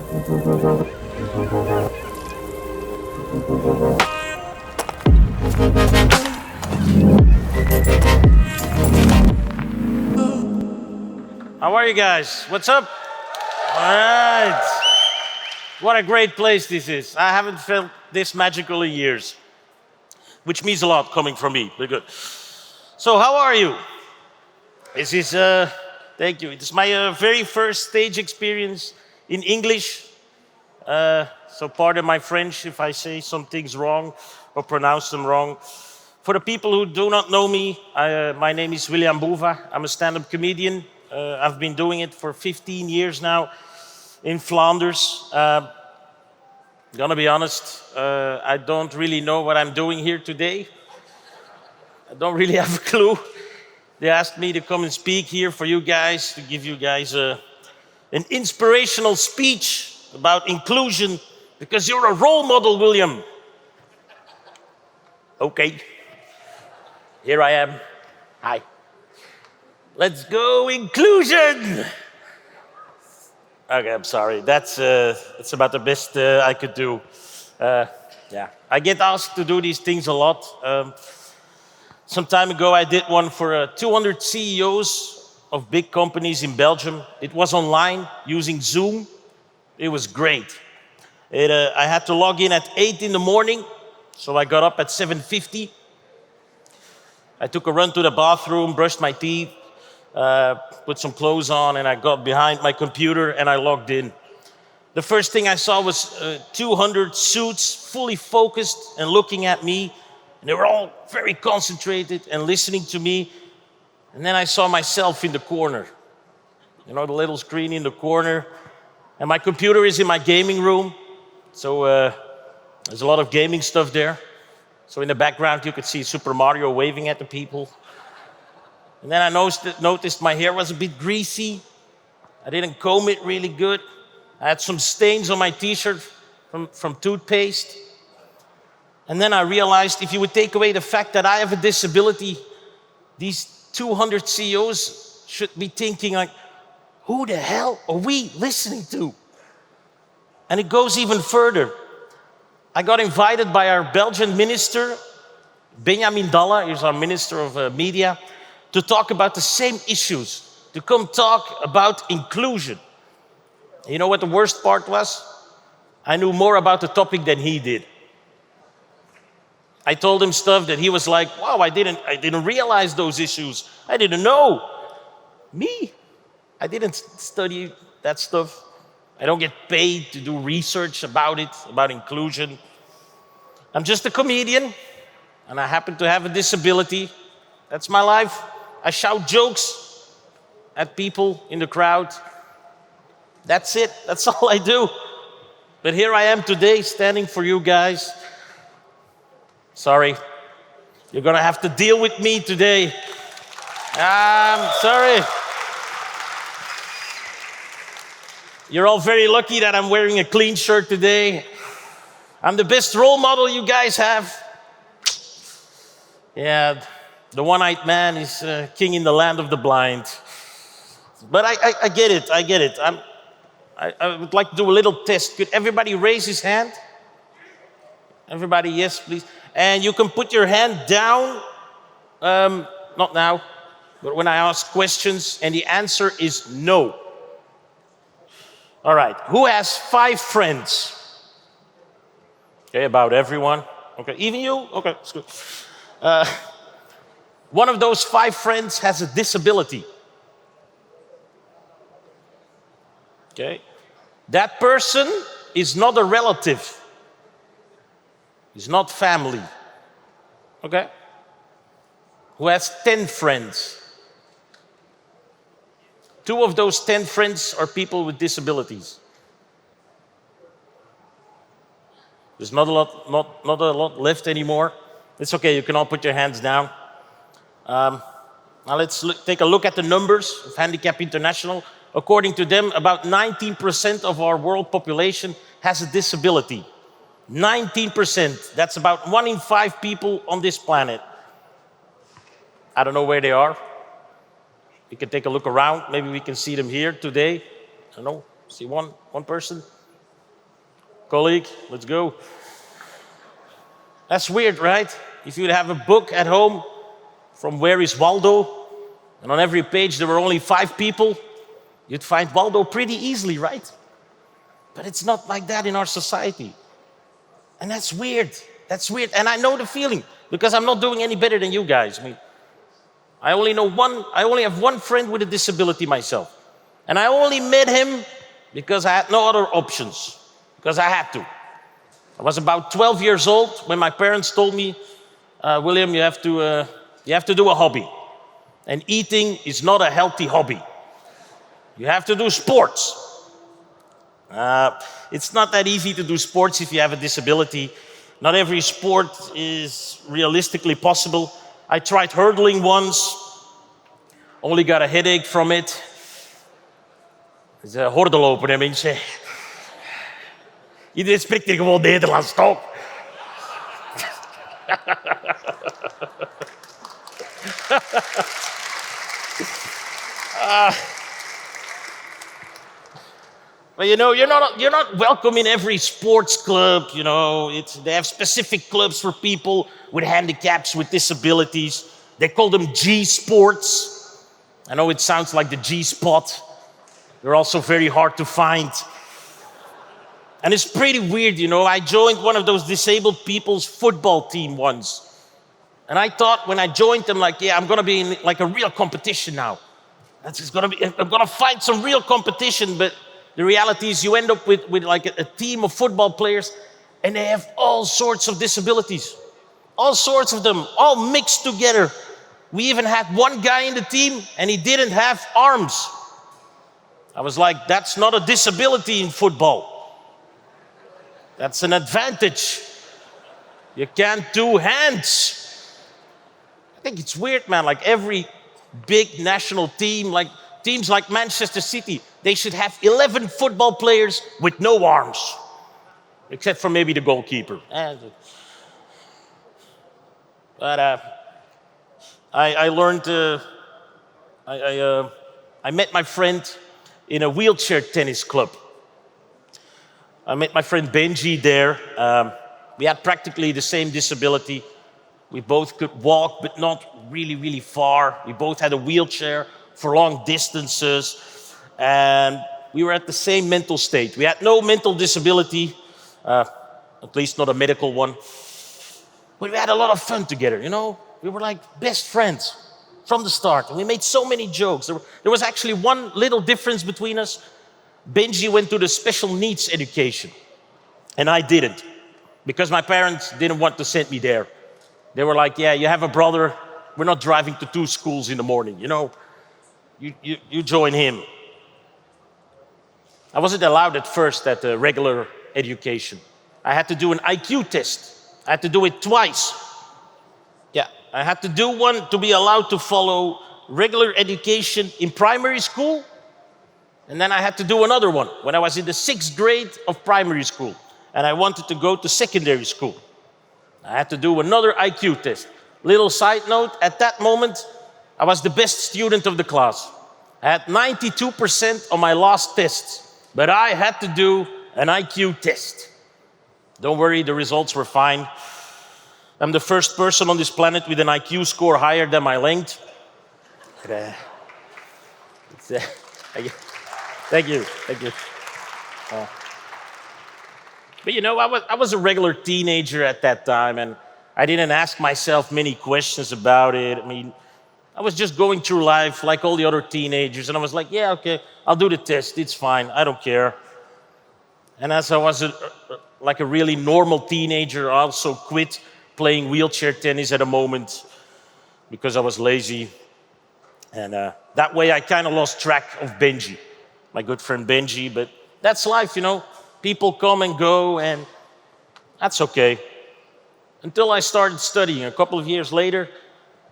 How are you guys? What's up? All right. What a great place this is. I haven't felt this magical in years, which means a lot coming from me. Very good. So, how are you? This is, thank you. It's my very first stage experience in English. So, pardon my French if I say some things wrong or pronounce them wrong. For the people who do not know me, my name is Boeva. I'm a stand-up comedian. I've been doing it for 15 years now in Flanders. Gonna be honest, I don't really know what I'm doing here today. I don't really have a clue. They asked me to come and speak here for you guys, to give you guys an inspirational speech about inclusion, because you're a role model, William. Okay, here I am. Hi. Let's go, inclusion! Okay, I'm sorry. That's about the best I could do. Yeah, I get asked to do these things a lot. Some time ago, I did one for 200 CEOs of big companies in Belgium. It was online using Zoom. It was great. I had to log in at 8 in the morning, so I got up at 7:50. I took a run to the bathroom, brushed my teeth, put some clothes on, and I got behind my computer and I logged in. The first thing I saw was 200 suits fully focused and looking at me. And they were all very concentrated and listening to me. And then I saw myself in the corner. You know, the little screen in the corner. And my computer is in my gaming room. So there's a lot of gaming stuff there. So in the background, you could see Super Mario waving at the people. And then I noticed my hair was a bit greasy. I didn't comb it really good. I had some stains on my t-shirt from toothpaste. And then I realized if you would take away the fact that I have a disability, these 200 CEOs should be thinking like, who the hell are we listening to? And it goes even further. I got invited by our Belgian minister, Benjamin Dalla, he's our Minister of Media, to talk about the same issues, to come talk about inclusion. You know what the worst part was? I knew more about the topic than he did. I told him stuff that he was like, wow, I didn't realize those issues. I didn't know. Me? I didn't study that stuff. I don't get paid to do research about it, about inclusion. I'm just a comedian, and I happen to have a disability. That's my life. I shout jokes at people in the crowd. That's it. That's all I do. But here I am today, standing for you guys. Sorry, you're gonna have to deal with me today. I'm sorry. You're all very lucky that I'm wearing a clean shirt today. I'm the best role model you guys have. Yeah, the one-eyed man is king in the land of the blind. But I get it, I get it. I would like to do a little test. Could everybody raise his hand? Everybody, yes, please. And you can put your hand down, not now, but when I ask questions, and the answer is no. All right, who has 5 friends? Okay, about everyone. Okay, even you? Okay, that's good. One of those 5 friends has a disability. Okay, that person is not a relative. He's not family. Okay? Who has 10 friends? 2 of those 10 friends are people with disabilities. There's not a lot left anymore. It's okay, you can all put your hands down. Now let's take a look at the numbers of Handicap International. According to them, about 19% of our world population has a disability. 19%, that's about 1 in 5 people on this planet. I don't know where they are. We can take a look around. Maybe we can see them here today. I don't know, see one person. colleague, let's go. That's weird, right? If you'd have a book at home from Where is Waldo, and on every page there were only 5 people, you'd find Waldo pretty easily, right? But it's not like that in our society. And that's weird. That's weird. And I know the feeling because I'm not doing any better than you guys. I mean, I only have one friend with a disability myself. And I only met him because I had no other options, because I had to. I was about 12 years old when my parents told me, William, you have to do a hobby. And eating is not a healthy hobby. You have to do sports. It's not that easy to do sports if you have a disability. Not every sport is realistically possible. I tried hurdling once, only got a headache from it. Het is hordenlopen, hè mensen. Iedereen spreekt hier gewoon Nederlands, toch? But you know, you're not welcome in every sports club. You know, they have specific clubs for people with handicaps, with disabilities. They call them G sports. I know it sounds like the G spot. They're also very hard to find. And it's pretty weird, you know. I joined one of those disabled people's football team once. And I thought when I joined them, like, yeah, I'm gonna be in like a real competition now. I'm gonna fight some real competition, but the reality is you end up with like a team of football players and they have all sorts of disabilities. All sorts of them, all mixed together. We even had one guy in the team and he didn't have arms. I was like, that's not a disability in football. That's an advantage. You can't do hands. I think it's weird, man. Like every big national team, like teams like Manchester City, they should have 11 football players with no arms, except for maybe the goalkeeper. But I learned, I met my friend in a wheelchair tennis club. I met my friend Benji there. We had practically the same disability. We both could walk, but not really, really far. We both had a wheelchair for long distances. And we were at the same mental state. We had no mental disability, at least not a medical one. But we had a lot of fun together, you know? We were like best friends from the start. And we made so many jokes. There was actually one little difference between us. Benji went to the special needs education, and I didn't, because my parents didn't want to send me there. They were like, yeah, you have a brother. We're not driving to 2 schools in the morning, you know? You join him. I wasn't allowed at first at the regular education. I had to do an IQ test. I had to do it twice. Yeah, I had to do one to be allowed to follow regular education in primary school. And then I had to do another one when I was in the 6th grade of primary school. And I wanted to go to secondary school. I had to do another IQ test. Little side note, at that moment, I was the best student of the class. I had 92% on my last test. But I had to do an IQ test. Don't worry, the results were fine. I'm the first person on this planet with an IQ score higher than my length. Thank you. But you know, I was a regular teenager at that time, and I didn't ask myself many questions about it. I mean, I was just going through life like all the other teenagers, and I was like, yeah, okay, I'll do the test, it's fine, I don't care. And as I was like a really normal teenager, I also quit playing wheelchair tennis at a moment because I was lazy. And that way I kind of lost track of Benji, my good friend Benji, but that's life, you know. People come and go, and that's okay. Until I started studying. A couple of years later,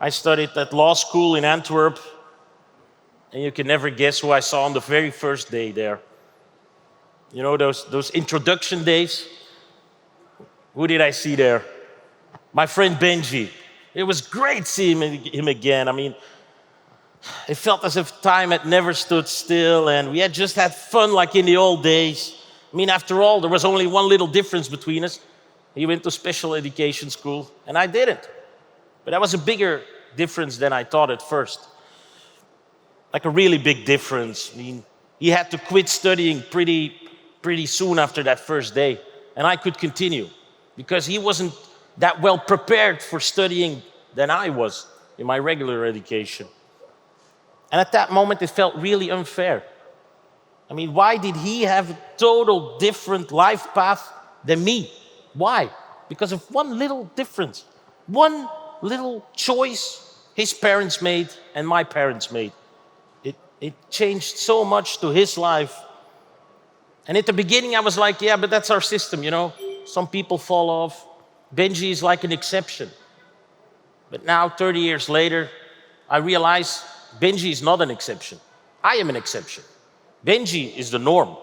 I studied at law school in Antwerp, and you can never guess who I saw on the very first day there. You know, those introduction days? Who did I see there? My friend Benji. It was great seeing him again. I mean, it felt as if time had never stood still, and we had just had fun like in the old days. I mean, after all, there was only one little difference between us. He went to special education school, and I didn't. But that was a bigger difference than I thought at first. Like a really big difference. I mean, he had to quit studying pretty soon after that first day, and I could continue because he wasn't that well prepared for studying than I was in my regular education. And at that moment, it felt really unfair. I mean, why did he have a total different life path than me? Why? Because of one little difference, one little choice his parents made and my parents made. It changed so much to his life. And at the beginning, I was like, yeah, but that's our system, you know? Some people fall off. Benji is like an exception. But now, 30 years later, I realize Benji is not an exception. I am an exception. Benji is the norm.